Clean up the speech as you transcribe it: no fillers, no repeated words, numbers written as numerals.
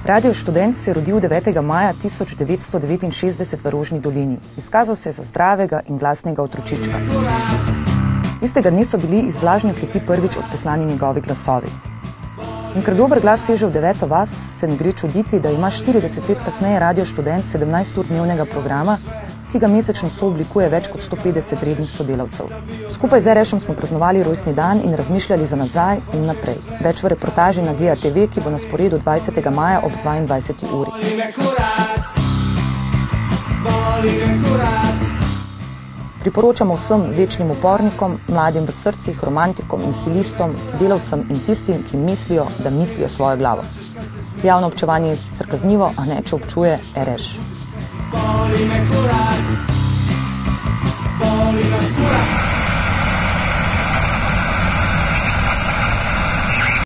Radio Študent se je rodil 9. maja 1969 v Rožni dolini. Izkazal se je za zdravega in glasnega otročička. Istega dne so bili iz vlažne kleti prvič odposlani njegovi glasovi. In ker dober glas seže v 9. vas, se ne gre čuditi, da ima 40 let kasneje Radio Študent 17 ur dnevnega programa, ki ga mesečno sooblikuje več kot 150 rednih sodelavcev. Skupaj z RŠ-om smo praznovali rojstni dan in razmišljali za nazaj in naprej. Več v reportaži na GEA TV, ki bo na sporedu 20. maja ob 22. uri. Priporočamo vsem večnim upornikom, mladim v srcih, romantikom in nihilistom, delavcem in tistim, ki mislijo, da mislijo svojo glavo. Javno občevanje je sicer kaznivo, a ne, če občuje RŠ.